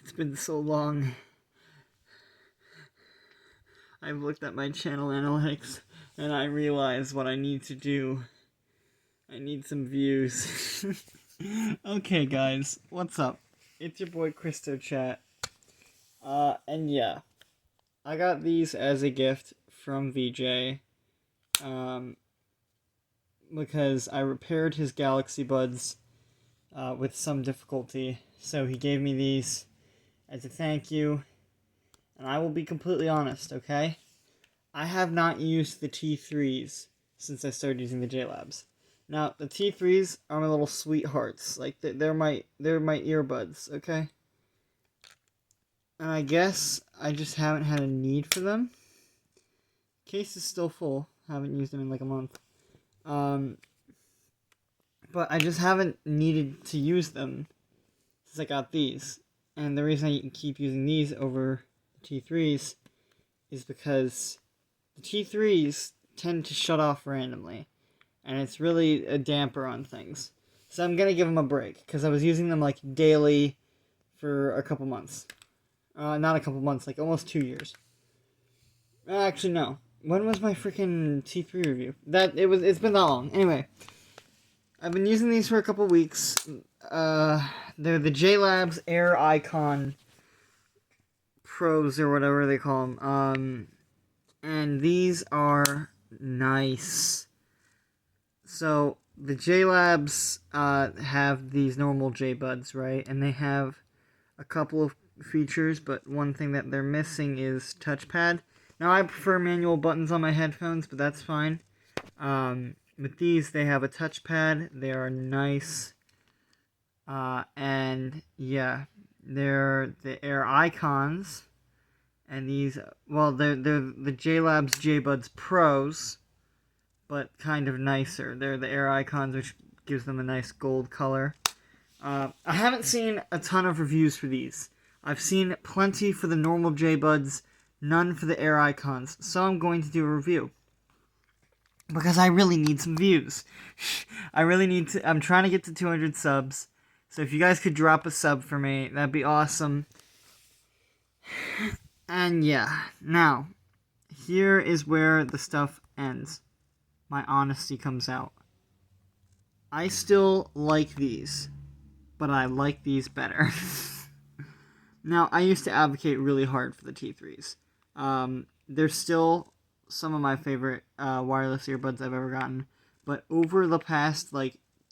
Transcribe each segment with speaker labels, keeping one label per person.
Speaker 1: It's been so long. I've looked at my channel analytics and I realize what I need to do. I need some views. Okay, guys, what's up? It's your boy Christo Chat. And yeah, I got these as a gift from VJ. Because I repaired his Galaxy Buds with some difficulty. So he gave me these as a thank you. And I will be completely honest, okay? I have not used the T3s since I started using the JLabs. Now, the T3s are my little sweethearts. Like, they're my earbuds, okay? And I guess I just haven't had a need for them. Case is still full. Haven't used them in like a month. But I just haven't needed to use them since I got these. And the reason I keep using these over the T3s is because the T3s tend to shut off randomly. And it's really a damper on things. So I'm going to give them a break. Because I was using them like daily for a couple months. Not a couple months, like almost 2 years. Actually, no. When was my freaking T3 review? It's been that long. Anyway, I've been using these for a couple weeks. They're the JLabs Air Icon Pros or whatever they call them. And these are nice. So the JLabs have these normal J-Buds, right? And they have a couple of features, but one thing that they're missing is touchpad. Now, I prefer manual buttons on my headphones, but that's fine. With these, they have a touchpad. They are nice. And, yeah, they're the Air Icons. And these, well, they're the JLabs J-Buds Pros, but kind of nicer. They're the Air Icons, which gives them a nice gold color. I haven't seen a ton of reviews for these. I've seen plenty for the normal J-Buds, none for the Air Icons, so I'm going to do a review. Because I really need some views. I'm trying to get to 200 subs, so if you guys could drop a sub for me, that'd be awesome. And yeah, now, here is where the stuff ends. My honesty comes out. I still like these, but I like these better. Now, I used to advocate really hard for the T3s. They're still some of my favorite wireless earbuds I've ever gotten. But over the past,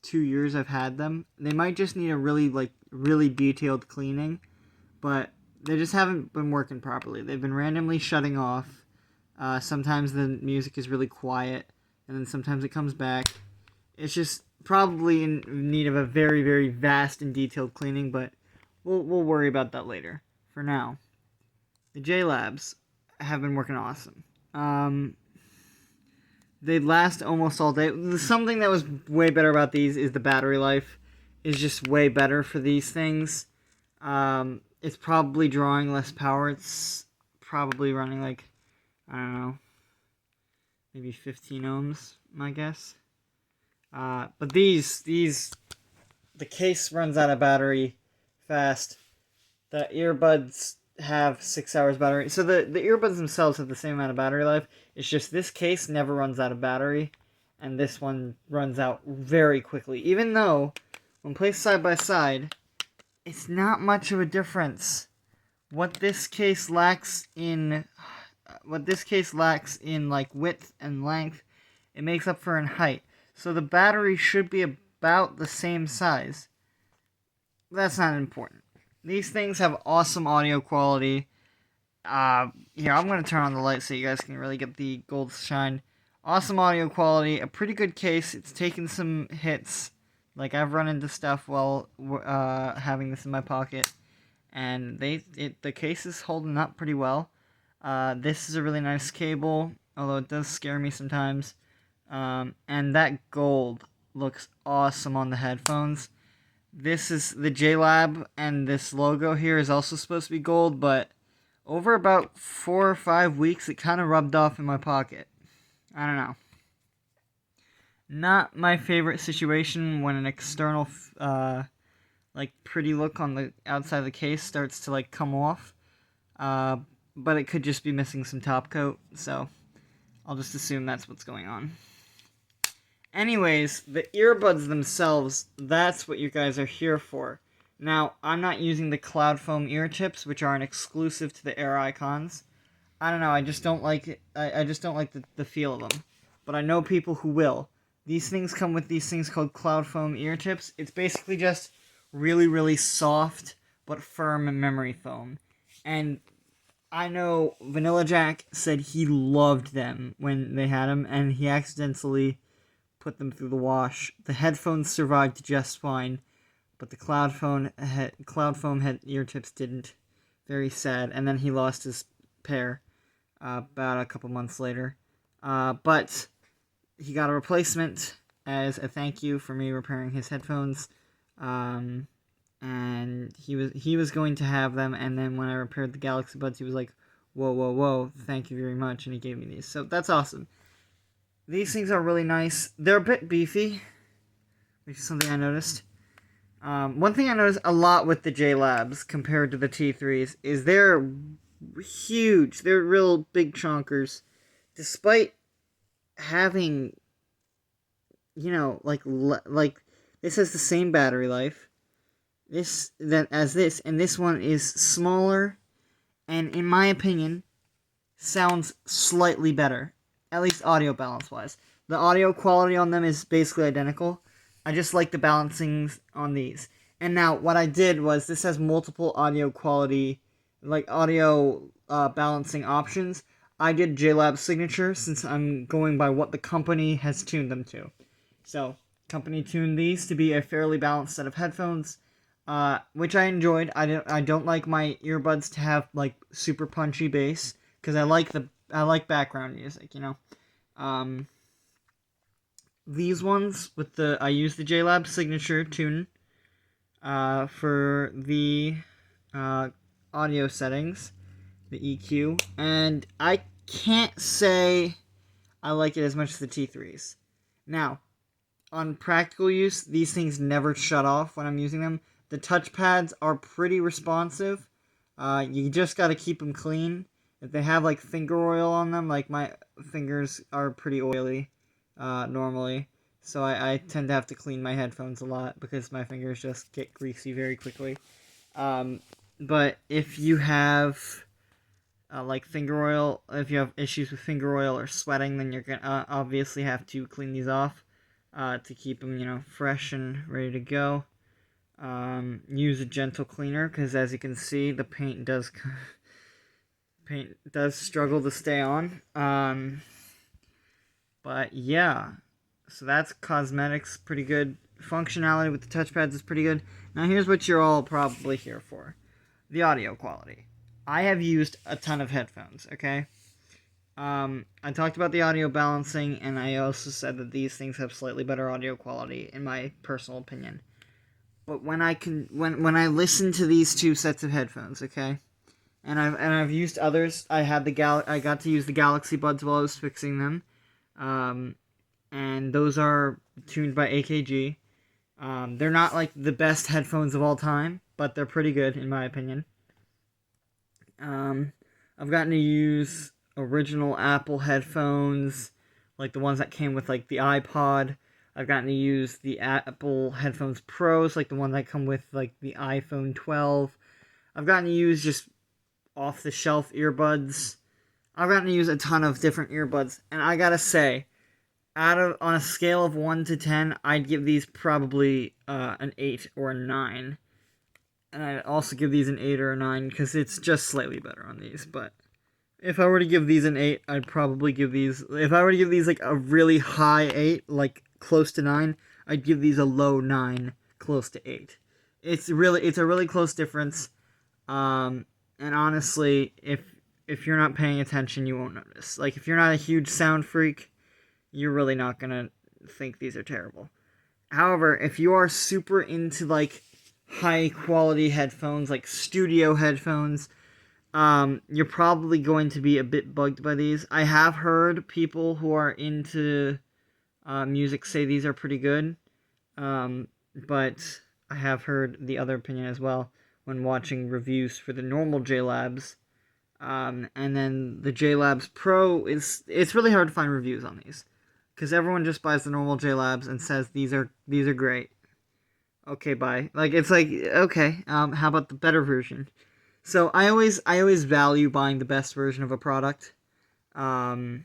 Speaker 1: 2 years I've had them, they might just need a really detailed cleaning. But they just haven't been working properly. They've been randomly shutting off. Sometimes the music is really quiet, and then sometimes it comes back. It's just probably in need of a very, very vast and detailed cleaning, but we'll worry about that later. For now, the JLabs have been working awesome. They last almost all day. Something that was way better about these is the battery life is just way better for these things. It's probably drawing less power. It's probably running I don't know, maybe 15 ohms, my guess. But the case runs out of battery fast. The earbuds have 6 hours battery. So the earbuds themselves have the same amount of battery life. It's just this case never runs out of battery, and this one runs out very quickly. Even though, when placed side by side, it's not much of a difference. What this case lacks in width and length, it makes up for in height. So the battery should be about the same size. That's not important. These things have awesome audio quality. Here, I'm going to turn on the light so you guys can really get the gold shine. Awesome audio quality, a pretty good case. It's taken some hits. I've run into stuff while having this in my pocket. And the case is holding up pretty well. This is a really nice cable, although it does scare me sometimes. And that gold looks awesome on the headphones. This is the JLab, and this logo here is also supposed to be gold, but over about 4 or 5 weeks, it kind of rubbed off in my pocket. I don't know. Not my favorite situation when an external like pretty look on the outside of the case starts to like come off. But it could just be missing some top coat, so I'll just assume that's what's going on. Anyways, the earbuds themselves, that's what you guys are here for. Now, I'm not using the Cloud Foam ear tips, which are an exclusive to the Air Icons. I don't know, I just don't like it. I just don't like the feel of them. But I know people who will. These things come with these things called Cloud Foam ear tips. It's basically just really, really soft but firm memory foam. And I know Vanilla Jack said he loved them when they had them, and he accidentally put them through the wash. The headphones survived just fine, but the Cloud Foam head ear tips didn't. Very sad. And then he lost his pair about a couple months later. But he got a replacement as a thank you for me repairing his headphones. And he was going to have them, and then when I repaired the Galaxy Buds, he was like, whoa, whoa, whoa, thank you very much, and he gave me these. So that's awesome. These things are really nice. They're a bit beefy, which is something I noticed. One thing I noticed a lot with the JLabs compared to the T3s is they're huge. They're real big chonkers. Despite having, you know, like this has the same battery life as this, and this one is smaller, and in my opinion, sounds slightly better. At least audio balance wise. The audio quality on them is basically identical. I just like the balancings on these. And now what I did was, this has multiple audio quality, like audio balancing options. I did JLabs signature since I'm going by what the company has tuned them to. So, company tuned these to be a fairly balanced set of headphones, which I enjoyed. I don't like my earbuds to have like super punchy bass, because I like background music, you know. These ones with I use the JLabs signature tune for the audio settings, the EQ, and I can't say I like it as much as the T3s. Now, on practical use, these things never shut off when I'm using them. The touchpads are pretty responsive. You just gotta keep them clean. If they have like finger oil on them, like my fingers are pretty oily normally, so I tend to have to clean my headphones a lot because my fingers just get greasy very quickly. But if you have like finger oil, if you have issues with finger oil or sweating, then you're gonna obviously have to clean these off to keep them, you know, fresh and ready to go. Use a gentle cleaner, because as you can see, the paint does struggle to stay on. But yeah, so that's cosmetics, pretty good. Functionality with the touchpads is pretty good. Now here's what you're all probably here for. The audio quality. I have used a ton of headphones, okay? I talked about the audio balancing, and I also said that these things have slightly better audio quality, in my personal opinion. But when I listen to these two sets of headphones, okay? And I've used others. I got to use the Galaxy Buds while I was fixing them, and those are tuned by AKG. They're not like the best headphones of all time, but they're pretty good in my opinion. I've gotten to use original Apple headphones, like the ones that came with like the iPod. I've gotten to use the Apple Headphones Pros, like the ones that come with like the iPhone 12. I've gotten to use just off-the-shelf earbuds. I've gotten to use a ton of different earbuds, and I gotta say, on a scale of 1 to 10, I'd give these probably an 8 or a 9. And I'd also give these an 8 or a 9, because it's just slightly better on these, but if I were to give these an 8, I'd probably give these, if I were to give these like a really high 8, like close to 9, I'd give these a low 9, close to 8. It's a really close difference. And honestly, if you're not paying attention, you won't notice. Like, if you're not a huge sound freak, you're really not gonna think these are terrible. However, if you are super into, like, high-quality headphones, like studio headphones, you're probably going to be a bit bugged by these. I have heard people who are into music say these are pretty good, but I have heard the other opinion as well when watching reviews for the normal JLabs. And then the JLabs Pro it's really hard to find reviews on these because everyone just buys the normal JLabs and says these are great. Okay, bye. Like it's like okay, how about the better version? So I always value buying the best version of a product, because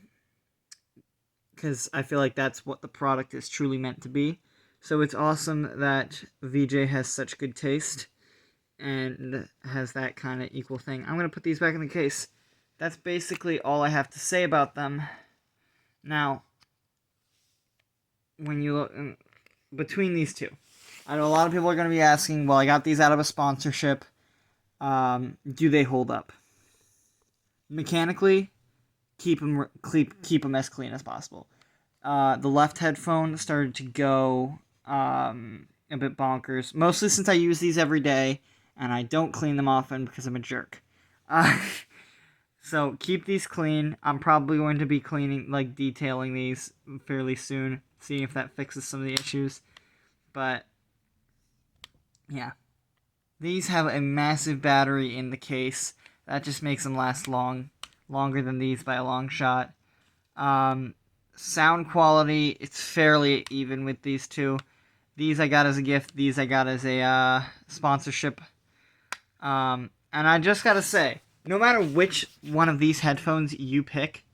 Speaker 1: I feel like that's what the product is truly meant to be. So it's awesome that VJ has such good taste and has that kind of equal thing. I'm going to put these back in the case. That's basically all I have to say about them. Now, when you look between these two, I know a lot of people are going to be asking, well, I got these out of a sponsorship. Do they hold up? Mechanically, keep them as clean as possible. The left headphone started to go a bit bonkers, mostly since I use these every day and I don't clean them often because I'm a jerk. So keep these clean. I'm probably going to be detailing these fairly soon, seeing if that fixes some of the issues. But yeah, these have a massive battery in the case. That just makes them last longer than these by a long shot. Sound quality, it's fairly even with these two. These I got as a gift. These I got as a sponsorship. And I just gotta say, no matter which one of these headphones you pick,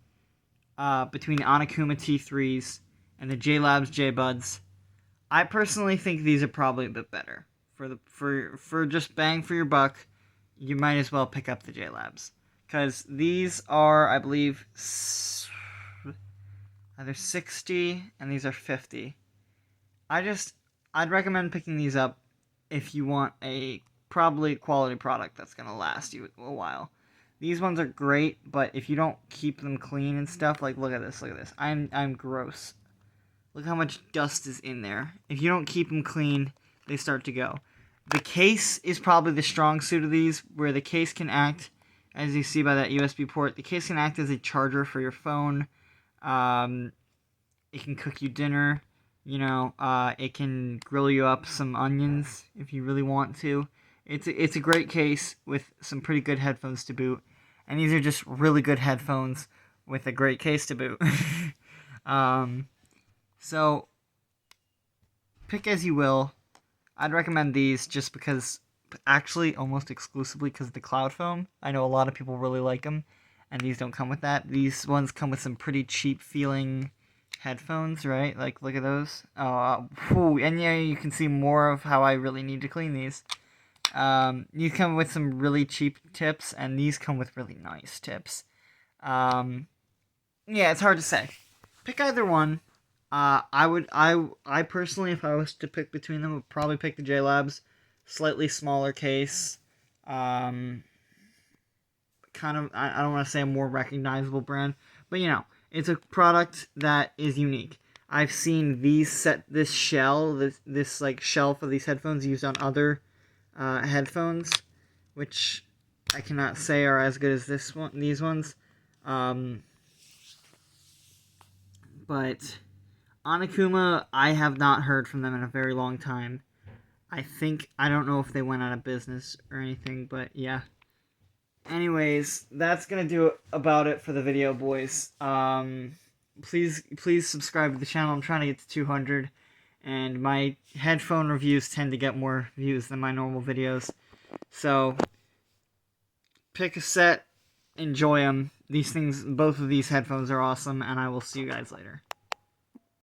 Speaker 1: between the Onikuma T3s and the JLabs J-Buds, I personally think these are probably a bit better. For just bang for your buck, you might as well pick up the JLabs. Because these are, I believe, either 60 and these are 50. I'd recommend picking these up if you want a probably quality product that's going to last you a while. These ones are great, but if you don't keep them clean and stuff, like look at this. I'm gross. Look how much dust is in there. If you don't keep them clean, they start to go. The case is probably the strong suit of these, where the case can act, as you see by that USB port, the case can act as a charger for your phone. It can cook you dinner. It can grill you up some onions if you really want to. It's a great case with some pretty good headphones to boot. And these are just really good headphones with a great case to boot. So, pick as you will. I'd recommend these just because, actually almost exclusively because of the cloud foam. I know a lot of people really like them, and these don't come with that. These ones come with some pretty cheap feeling headphones, right? Like, look at those. And yeah, you can see more of how I really need to clean these. These come with some really cheap tips, and these come with really nice tips. Yeah, it's hard to say. Pick either one. I personally, if I was to pick between them, would probably pick the JLabs. Slightly smaller case. Kind of, I don't want to say a more recognizable brand, but it's a product that is unique. I've seen this shell, this like shell for these headphones used on other headphones, which I cannot say are as good as these ones. But Onikuma, I have not heard from them in a very long time. I don't know if they went out of business or anything, but yeah. Anyways, that's gonna do about it for the video, boys. Please subscribe to the channel. I'm trying to get to 200, and my headphone reviews tend to get more views than my normal videos. So, pick a set, enjoy them. Both of these headphones are awesome, and I will see you guys later.